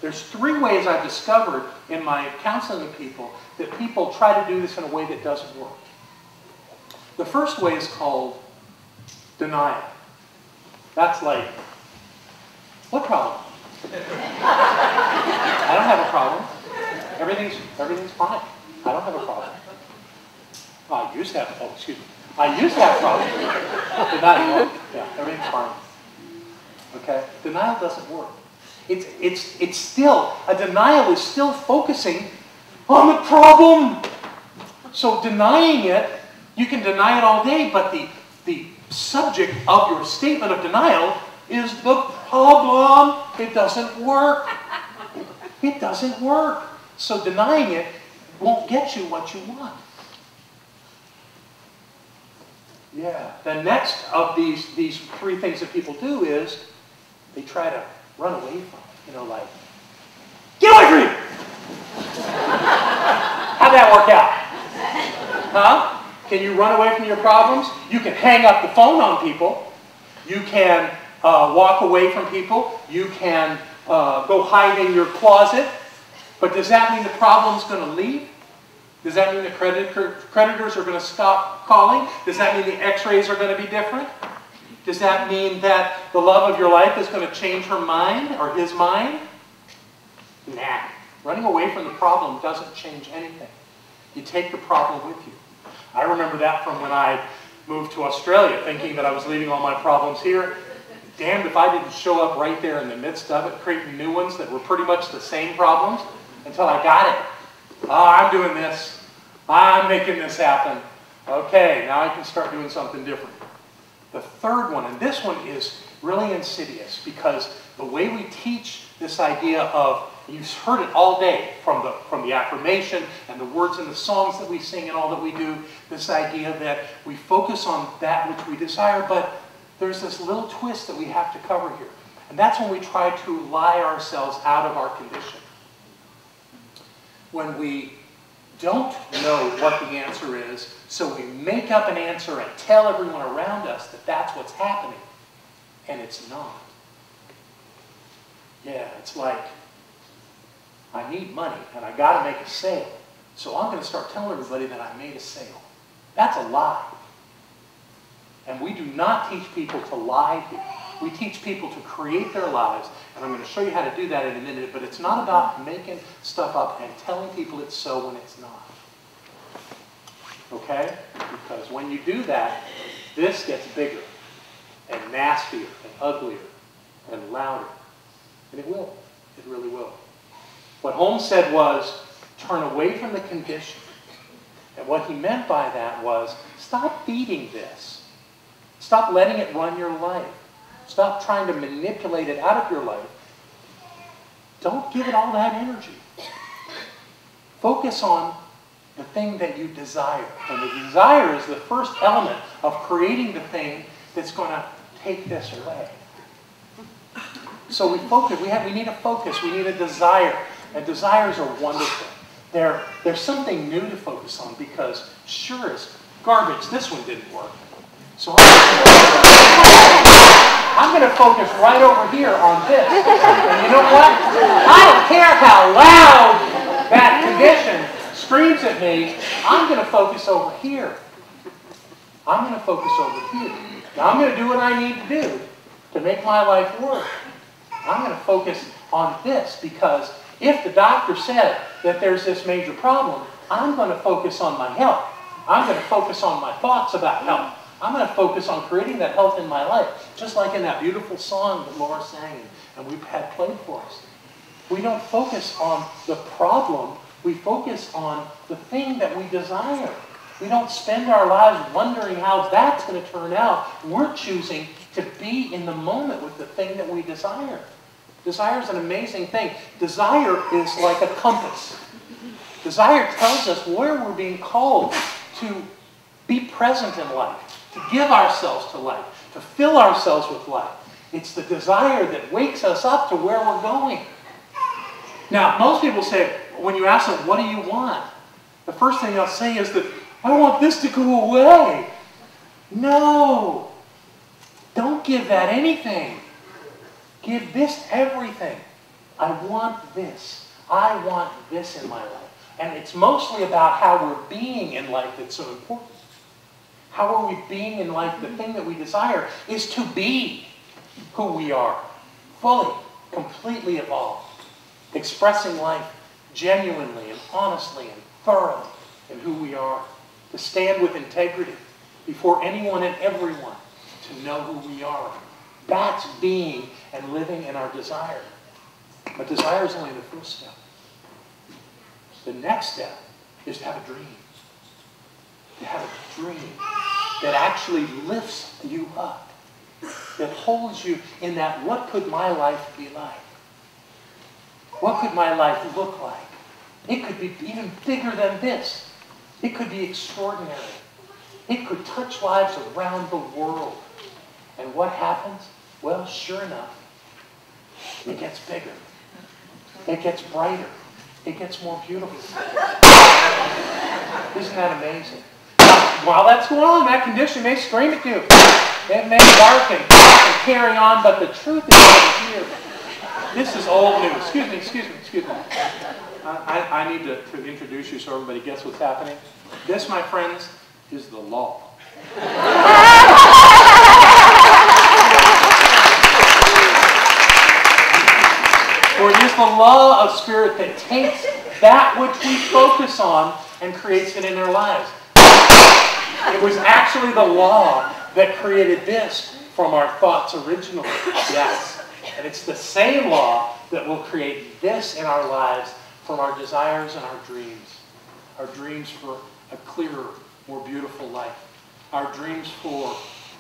There's 3 ways I've discovered in my counseling with people that people try to do this in a way that doesn't work. The first way is called denial. That's like, what problem? I don't have a problem. Everything's fine. I don't have a problem. I used to have, I used to have problems. Denial, yeah, everything's fine. Okay? Denial doesn't work. It's still, a denial is still focusing on the problem. So denying it, you can deny it all day, but the subject of your statement of denial is the problem. It doesn't work. It doesn't work. So denying it won't get you what you want. Yeah. The next of these 3 things that people do is they try to run away from it. You know, like, get away from me! How'd that work out? Huh? Can you run away from your problems? You can hang up the phone on people. You can walk away from people. You can go hide in your closet. But does that mean the problem's going to leave? Does that mean the creditors are going to stop calling? Does that mean the x-rays are going to be different? Does that mean that the love of your life is going to change her mind or his mind? Nah. Running away from the problem doesn't change anything. You take the problem with you. I remember that from when I moved to Australia, thinking that I was leaving all my problems here. Damned if I didn't show up right there in the midst of it, creating new ones that were pretty much the same problems until I got it. Oh, I'm doing this. I'm making this happen. Okay, now I can start doing something different. The third one, and this one is really insidious because the way we teach this idea of, you've heard it all day from the affirmation and the words in the songs that we sing and all that we do, this idea that we focus on that which we desire, but there's this little twist that we have to cover here. And that's when we try to lie ourselves out of our condition. When we don't know what the answer is, so we make up an answer and tell everyone around us that that's what's happening, and it's not. Yeah, it's like, I need money, and I got to make a sale, so I'm going to start telling everybody that I made a sale. That's a lie. And we do not teach people to lie here. We teach people to create their lives, and I'm going to show you how to do that in a minute, but it's not about making stuff up and telling people it's so when it's not. Okay? Because when you do that, this gets bigger and nastier and uglier and louder. And it will. It really will. What Holmes said was, turn away from the condition. And what he meant by that was, stop feeding this. Stop letting it run your life. Stop trying to manipulate it out of your life. Don't give it all that energy. Focus on the thing that you desire. And the desire is the first element of creating the thing that's going to take this away. So we focus. We need a focus. We need a desire. And desires are wonderful. They're something new to focus on because sure as garbage, this one didn't work. So I'm going to focus right over here on this. And you know what? I don't care how loud that condition screams at me. I'm going to focus over here. I'm going to focus over here. Now I'm going to do what I need to do to make my life work. I'm going to focus on this because if the doctor said that there's this major problem, I'm going to focus on my health. I'm going to focus on my thoughts about health. I'm going to focus on creating that health in my life, just like in that beautiful song that Laura sang and we've had played for us. We don't focus on the problem. We focus on the thing that we desire. We don't spend our lives wondering how that's going to turn out. We're choosing to be in the moment with the thing that we desire. Desire is an amazing thing. Desire is like a compass. Desire tells us where we're being called to be present in life, to give ourselves to life, to fill ourselves with life. It's the desire that wakes us up to where we're going. Now, most people say, when you ask them, what do you want? The first thing they'll say is that, I want this to go away. No. Don't give that anything. Give this everything. I want this. I want this in my life. And it's mostly about how we're being in life that's so important. How are we being in life? The thing that we desire is to be who we are, fully, completely evolved, expressing life genuinely and honestly and thoroughly in who we are, to stand with integrity before anyone and everyone, to know who we are. That's being and living in our desire. But desire is only the first step. The next step is to have a dream. To have a dream that actually lifts you up, that holds you in that, what could my life be like? What could my life look like? It could be even bigger than this. It could be extraordinary. It could touch lives around the world. And what happens? Well, sure enough, it gets bigger. It gets brighter. It gets more beautiful. Isn't that amazing? While that's going on, that condition may scream at you. It may bark and carry on, but the truth is over here. This is old news. Excuse me. I need to introduce you so everybody gets what's happening. This, my friends, is the law. For it is the law of spirit that takes that which we focus on and creates it in our lives. It was actually the law that created this from our thoughts originally. Yes. And it's the same law that will create this in our lives from our desires and our dreams. Our dreams for a clearer, more beautiful life. Our dreams for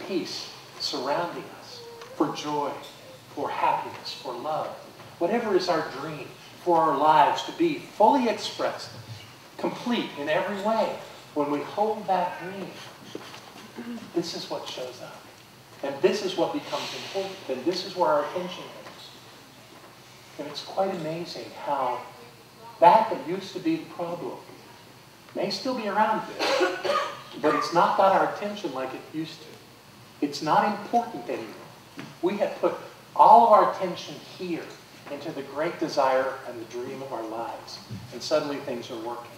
peace surrounding us, for joy, for happiness, for love. Whatever is our dream for our lives to be fully expressed, complete in every way, when we hold that dream, this is what shows up. And this is what becomes important. And this is where our attention is. And it's quite amazing how that used to be the problem may still be around there, but it's not got our attention like it used to. It's not important anymore. We have put all of our attention here into the great desire and the dream of our lives. And suddenly things are working.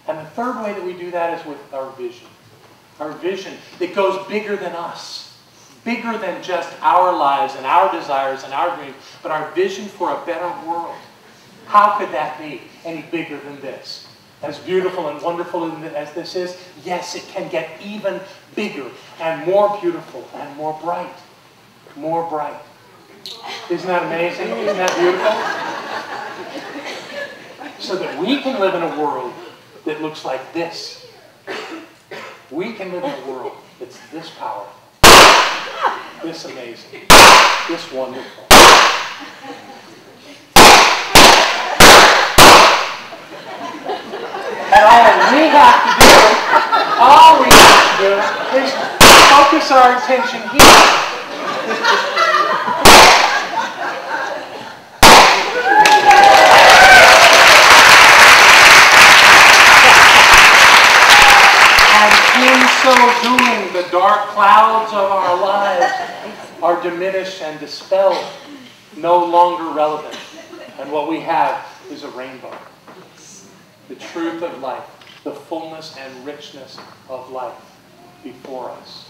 And the third way that we do that is with our vision. Our vision that goes bigger than us. Bigger than just our lives and our desires and our dreams, but our vision for a better world. How could that be any bigger than this? As beautiful and wonderful as this is, yes, it can get even bigger and more beautiful and more bright. More bright. Isn't that amazing? Isn't that beautiful? So that we can live in a world that looks like this. We can live in a world that's this powerful, this amazing, this wonderful. And all we have to do is focus our attention here. So doing, the dark clouds of our lives are diminished and dispelled, no longer relevant. And what we have is a rainbow. The truth of life, the fullness and richness of life before us.